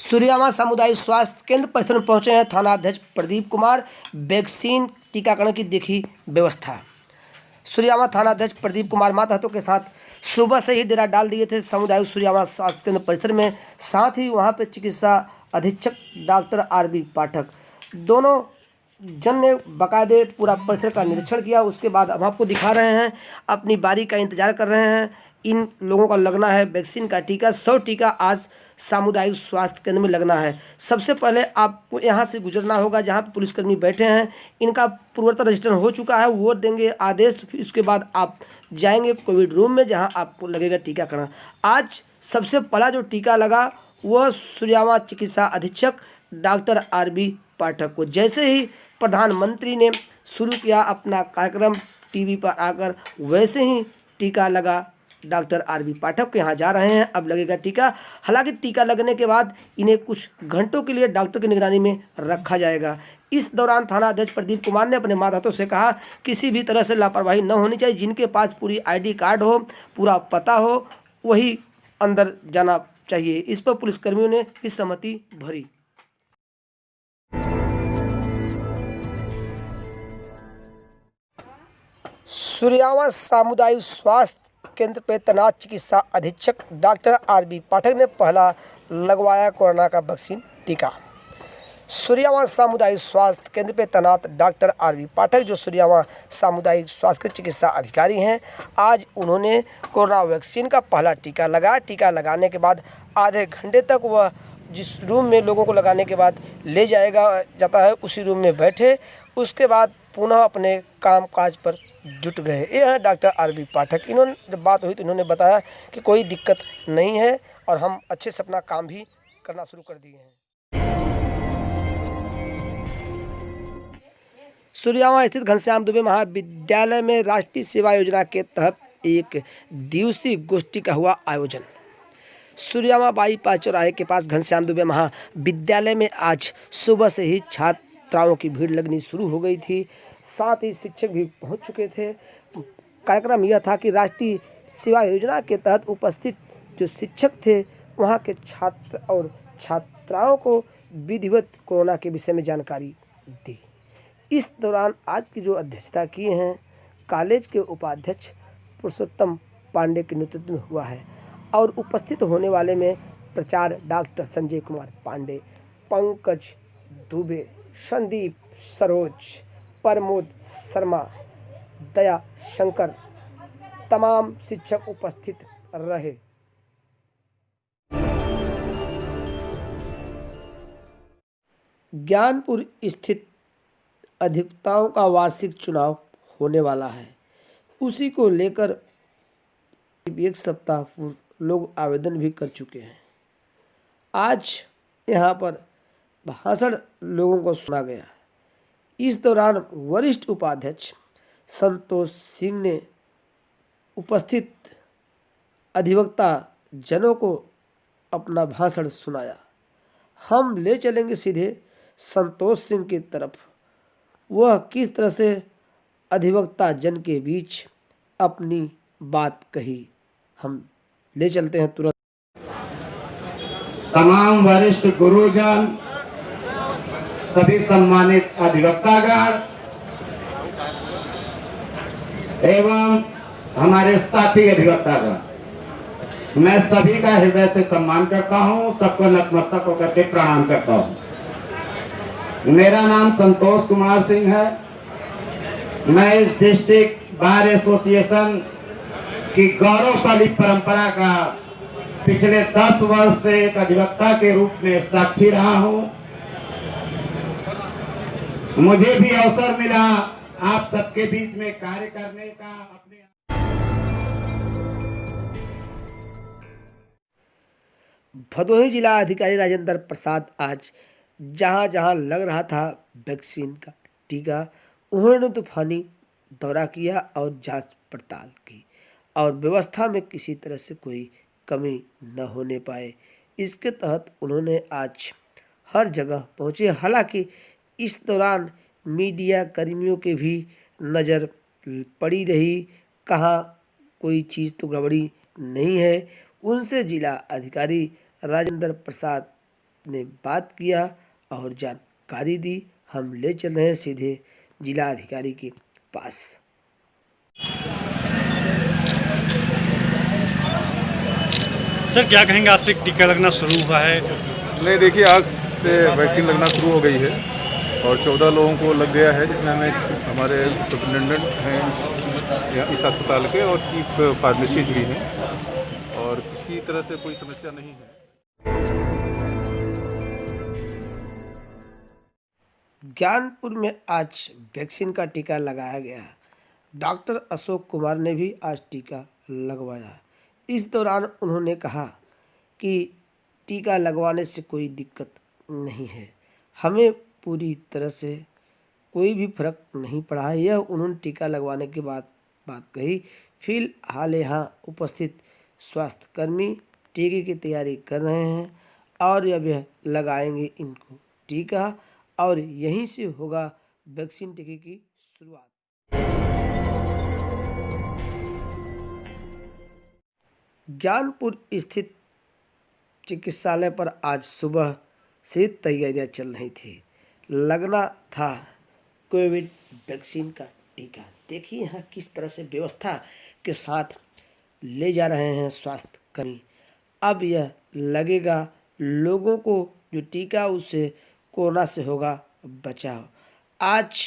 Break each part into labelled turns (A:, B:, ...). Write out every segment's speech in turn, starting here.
A: सूर्यामा सामुदायिक स्वास्थ्य केंद्र परिसर में पहुंचे हैं थाना अध्यक्ष प्रदीप कुमार। वैक्सीन टीकाकरण की देखी व्यवस्था। सूर्यामा थाना अध्यक्ष प्रदीप कुमार मातहतों के साथ सुबह से ही डेरा डाल दिए थे सामुदायिक सूर्यामा स्वास्थ्य केंद्र परिसर में। साथ ही वहां पर चिकित्सा अधीक्षक डॉक्टर आरबी पाठक दोनों जन ने बाकायदे पूरा परिसर का निरीक्षण किया। उसके बाद हम आपको दिखा रहे हैं, अपनी बारी का इंतजार कर रहे हैं। इन लोगों का लगना है वैक्सीन का टीका। 100 टीका आज सामुदायिक स्वास्थ्य केंद्र में लगना है। सबसे पहले आपको यहाँ से गुजरना होगा जहाँ पर पुलिसकर्मी बैठे हैं। इनका पूर्वता रजिस्टर हो चुका है, वो देंगे आदेश। फिर उसके बाद आप जाएंगे कोविड रूम में जहाँ आपको लगेगा टीकाकरण। आज सबसे पहला जो टीका लगा वह सूर्यामा चिकित्सा अधीक्षक डॉक्टर आरबी पाठक को। जैसे ही प्रधानमंत्री ने शुरू किया अपना कार्यक्रम टीवी पर आकर, वैसे ही टीका लगा। डॉक्टर आरबी पाठक के यहाँ जा रहे हैं, अब लगेगा टीका। हालांकि टीका लगने के बाद इन्हें कुछ घंटों के लिए डॉक्टर की निगरानी में रखा जाएगा। इस दौरान थाना अध्यक्ष प्रदीप कुमार ने अपने मातहतों से कहा, किसी भी तरह से लापरवाही न होनी चाहिए। जिनके पास पूरी आईडी कार्ड हो, पूरा पता हो, वही अंदर जाना चाहिए। इस पर पुलिसकर्मियों ने भी सहमति भरी। सूर्यामा सामुदायिक स्वास्थ्य केंद्र पे तैनात चिकित्सा अधीक्षक डॉक्टर आरबी पाठक ने पहला लगवाया कोरोना का वैक्सीन टीका। सूर्यामा सामुदायिक स्वास्थ्य केंद्र पे तैनात डॉक्टर आरबी पाठक, जो सूर्यामा सामुदायिक स्वास्थ्य के चिकित्सा अधिकारी हैं, आज उन्होंने कोरोना वैक्सीन का पहला टीका लगाया। टीका लगाने के बाद आधे घंटे तक वह जिस रूम में लोगों को लगाने के बाद ले जाता है, उसी रूम में बैठे। उसके बाद पुनः अपने काम काज पर जुट गए। ये हैं डॉक्टर आरबी पाठक। इन्होंने जब बात हुई तो इन्होंने बताया कि कोई दिक्कत नहीं है और हम अच्छे से अपना काम भी करना शुरू कर दिए हैं। सूर्यामा स्थित घनश्याम दुबे महाविद्यालय में राष्ट्रीय सेवा योजना के तहत एक दिवसीय गोष्ठी का हुआ आयोजन। सूर्यामा बाईपास चौराहे के पास घनश्याम दुबे महाविद्यालय में आज सुबह से ही छात्राओं की भीड़ लगनी शुरू हो गई थी। साथ ही शिक्षक भी पहुंच चुके थे। कार्यक्रम यह था कि राष्ट्रीय सेवा योजना के तहत उपस्थित जो शिक्षक थे, वहां के छात्र और छात्राओं को विधिवत कोरोना के विषय में जानकारी दी। इस दौरान आज की जो अध्यक्षता की हैं कॉलेज के उपाध्यक्ष पुरुषोत्तम पांडे के नेतृत्व में हुआ है। और उपस्थित होने वाले में प्राचार्य डॉक्टर संजय कुमार पांडे, पंकज दुबे, संदीप सरोज, प्रमोद शर्मा, दया शंकर, तमाम शिक्षक उपस्थित रहे। ज्ञानपुर स्थित अधिवक्ताओं का वार्षिक चुनाव होने वाला है। उसी को लेकर एक सप्ताह पूर्व लोग आवेदन भी कर चुके हैं। आज यहाँ पर भाषण लोगों को सुना गया। इस दौरान वरिष्ठ उपाध्यक्ष संतोष सिंह ने उपस्थित अधिवक्ता जनों को अपना भाषण सुनाया। हम ले चलेंगे सीधे संतोष सिंह की तरफ। वह किस तरह से अधिवक्ता जन के बीच अपनी बात कही, हम ले चलते हैं तुरंत।
B: तमाम वरिष्ठ गुरुजन, सभी सम्मानित अधिवक्तागण एवं हमारे साथी अधिवक्तागण, मैं सभी का हृदय से सम्मान करता हूं। सबको नतमस्तक होकर के प्रणाम करता हूं। मेरा नाम संतोष कुमार सिंह है। मैं इस डिस्ट्रिक्ट बार एसोसिएशन की गौरवशाली परंपरा का पिछले 10 वर्ष से एक अधिवक्ता के रूप में साक्षी रहा हूं। मुझे भी अवसर मिला आप सबके बीच में कार्य करने का। अपने
A: भदोही जिला अधिकारी राजेंद्र प्रसाद आज जहां जहां लग रहा था वैक्सीन का टीका, उन्होंने तूफानी दौरा किया और जांच पड़ताल की और व्यवस्था में किसी तरह से कोई कमी न होने पाए, इसके तहत उन्होंने आज हर जगह पहुंचे। हालांकि इस दौरान मीडिया कर्मियों के भी नज़र पड़ी रही, कहाँ कोई चीज़ तो गड़बड़ी नहीं है। उनसे जिला अधिकारी राजेंद्र प्रसाद ने बात किया और जानकारी दी। हम ले चल रहे हैं सीधे जिला अधिकारी के पास।
C: सर क्या कहेंगे, आज से टीका लगना शुरू हुआ है?
D: नहीं, देखिए, आज से वैक्सीन लगना शुरू हो गई है और 14 लोगों को लग गया है, जिसमें हमें हमारे सुपरिटेंडेंट हैं यहाँ इस अस्पताल के और चीफ फार्मेसिस्ट भी हैं और किसी तरह से कोई समस्या नहीं है।
A: ज्ञानपुर में आज वैक्सीन का टीका लगाया गया। डॉक्टर अशोक कुमार ने भी आज टीका लगवाया। इस दौरान उन्होंने कहा कि टीका लगवाने से कोई दिक्कत नहीं है, हमें पूरी तरह से कोई भी फर्क नहीं पड़ा है। यह उन्होंने टीका लगवाने के बाद बात कही। फिलहाल यहाँ उपस्थित स्वास्थ्यकर्मी टीके की तैयारी कर रहे हैं और अब यह लगाएंगे इनको टीका और यहीं से होगा वैक्सीन टीके की शुरुआत। ज्ञानपुर स्थित चिकित्सालय पर आज सुबह से तैयारियां चल रही थी। लगना था कोविड वैक्सीन का टीका। देखिए यहाँ किस तरह से व्यवस्था के साथ ले जा रहे हैं स्वास्थ्यकर्मी। अब यह लगेगा लोगों को जो टीका उससे कोरोना से होगा बचाव। आज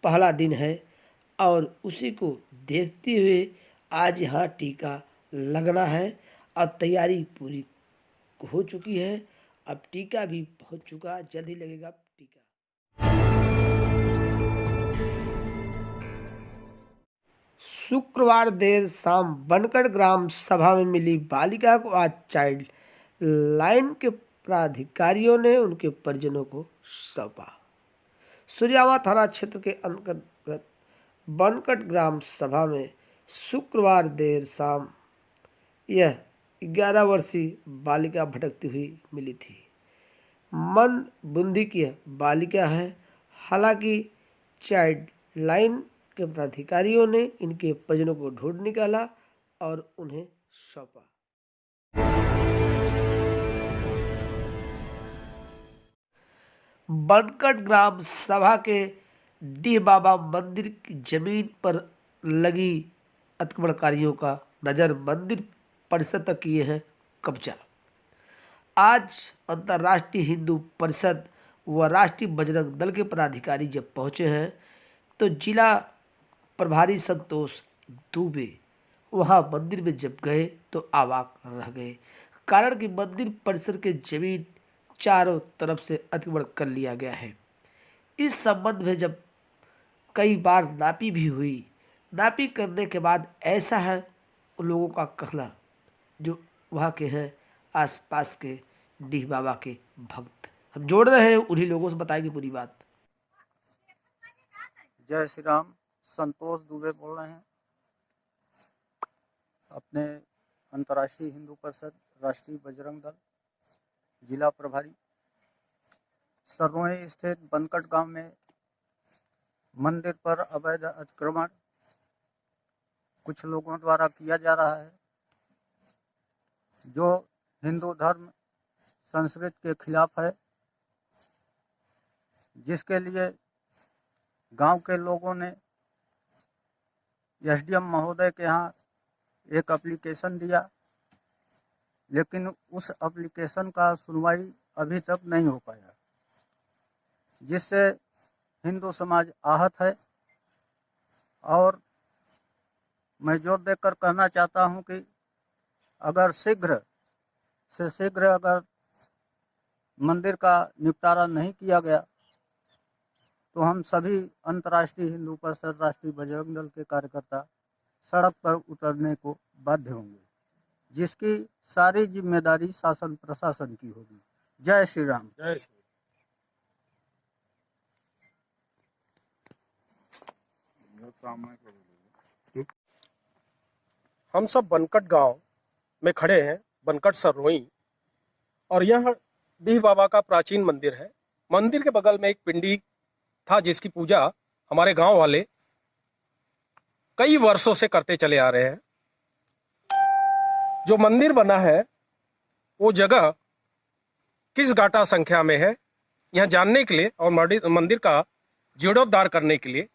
A: पहला दिन है और उसी को देखते हुए आज यहाँ टीका लगना है और तैयारी पूरी हो चुकी है। अब टीका भी पहुँच चुका, जल्द ही लगेगा टीका। शुक्रवार देर शाम बनकट ग्राम सभा में मिली बालिका को आज चाइल्ड लाइन के प्राधिकारियों ने उनके परिजनों को सौंपा। सूर्यावा थाना क्षेत्र के अंतर्गत बनकट ग्राम सभा में शुक्रवार देर शाम यह 11 वर्षीय बालिका भटकती हुई मिली थी। मंद बुद्धि की बालिका है। हालांकि चाइल्ड लाइन के पदाधिकारियों ने इनके परिजनों को ढूंढ निकाला और उन्हें सौंपा। बनकट ग्राम सभा के डीह बाबा मंदिर की जमीन पर लगी अतिक्रमणकारियों का नजर मंदिर परिसर तक किए हैं कब्जा। आज अंतर्राष्ट्रीय हिंदू परिषद व राष्ट्रीय बजरंग दल के पदाधिकारी जब पहुंचे हैं तो जिला प्रभारी संतोष दुबे वहां मंदिर में जब गए तो अवाक रह गए, कारण कि मंदिर परिसर के जमीन चारों तरफ से अतिक्रमण कर लिया गया है। इस संबंध में जब कई बार नापी भी हुई, नापी करने के बाद ऐसा है उन लोगों का कहना जो वहाँ के हैं आसपास के डीह बाबा के भक्त। हम जोड़ रहे हैं उन्हीं लोगों से, बताएंगे पूरी बात।
E: जय श्री राम। संतोष दुबे बोल रहे हैं, अपने अंतर्राष्ट्रीय हिंदू परिषद राष्ट्रीय बजरंग दल जिला प्रभारी। सररोही स्थित बनकट गांव में मंदिर पर अवैध अतिक्रमण कुछ लोगों द्वारा किया जा रहा है, जो हिंदू धर्म संस्कृति के खिलाफ है, जिसके लिए गांव के लोगों ने एसडीएम महोदय के यहाँ एक एप्लीकेशन दिया, लेकिन उस एप्लीकेशन का सुनवाई अभी तक नहीं हो पाया, जिससे हिंदू समाज आहत है। और मैं जोर देकर कहना चाहता हूं कि अगर शीघ्र से शीघ्र अगर मंदिर का निपटारा नहीं किया गया तो हम सभी अंतर्राष्ट्रीय हिंदू परिषद राष्ट्रीय बजरंग दल के कार्यकर्ता सड़क पर उतरने को बाध्य होंगे, जिसकी सारी जिम्मेदारी शासन प्रशासन की होगी। जय श्री राम।
C: जय श्री
F: हम सब बनकट गांव में खड़े हैं, बनकट सररोही, और यह डीह बाबा का प्राचीन मंदिर है। मंदिर के बगल में एक पिंडी था जिसकी पूजा हमारे गांव वाले कई वर्षों से करते चले आ रहे हैं। जो मंदिर बना है वो जगह किस गाटा संख्या में है, यह जानने के लिए और मंदिर का जीर्णोद्धार करने के लिए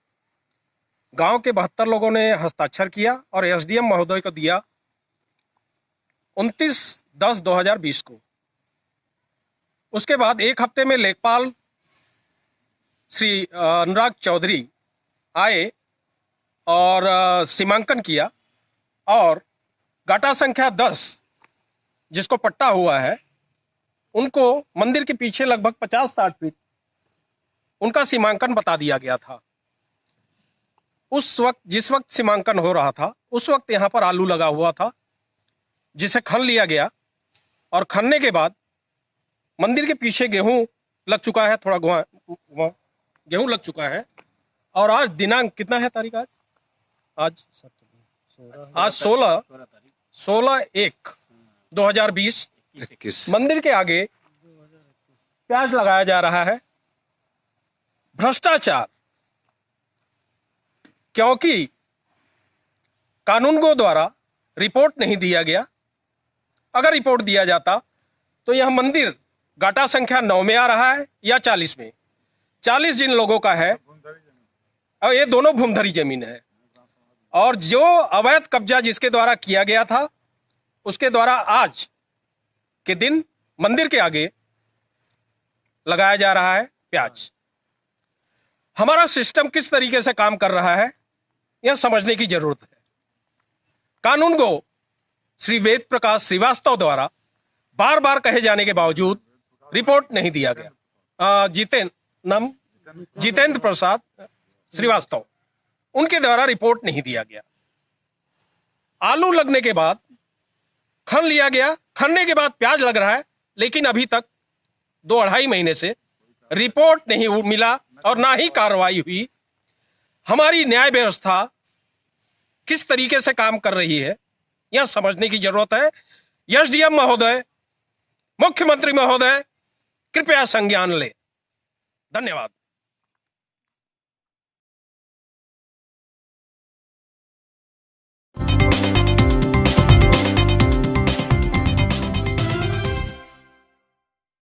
F: गांव के 72 लोगों ने हस्ताक्षर किया और एसडीएम महोदय को दिया 29/10/2020 को। उसके बाद एक हफ्ते में लेखपाल श्री अनुराग चौधरी आए और सीमांकन किया और गाटा संख्या 10 जिसको पट्टा हुआ है उनको मंदिर के पीछे लगभग 50-60 फीट उनका सीमांकन बता दिया गया था। उस वक्त जिस वक्त सीमांकन हो रहा था उस वक्त यहाँ पर आलू लगा हुआ था जिसे खन लिया गया और खनने के बाद मंदिर के पीछे गेहूं लग चुका है, थोड़ा गेहूं लग चुका है। और आज दिनांक कितना है तारीख आज 16/1/2020 मंदिर के आगे प्याज लगाया जा रहा है। भ्रष्टाचार, क्योंकि कानूनगो द्वारा रिपोर्ट नहीं दिया गया। अगर रिपोर्ट दिया जाता तो यह मंदिर गाटा संख्या 9 में आ रहा है या 40 में। 40 जिन लोगों का है और ये दोनों भूमधरी जमीन है और जो अवैध कब्जा जिसके द्वारा किया गया था उसके द्वारा आज के दिन मंदिर के आगे लगाया जा रहा है प्याज। हमारा सिस्टम किस तरीके से काम कर रहा है यह समझने की जरूरत है। कानूनगो श्री वेद प्रकाश श्रीवास्तव द्वारा बार बार कहे जाने के बावजूद रिपोर्ट नहीं दिया गया। जितेंद्र प्रसाद श्रीवास्तव उनके द्वारा रिपोर्ट नहीं दिया गया। आलू लगने के बाद खन लिया गया, खनने के बाद प्याज लग रहा है, लेकिन अभी तक 2-2.5 महीने से रिपोर्ट नहीं मिला और ना ही कार्रवाई हुई। हमारी न्याय व्यवस्था किस तरीके से काम कर रही है यह समझने की जरूरत है। एसडीएम महोदय, मुख्यमंत्री महोदय, कृपया संज्ञान ले। धन्यवाद।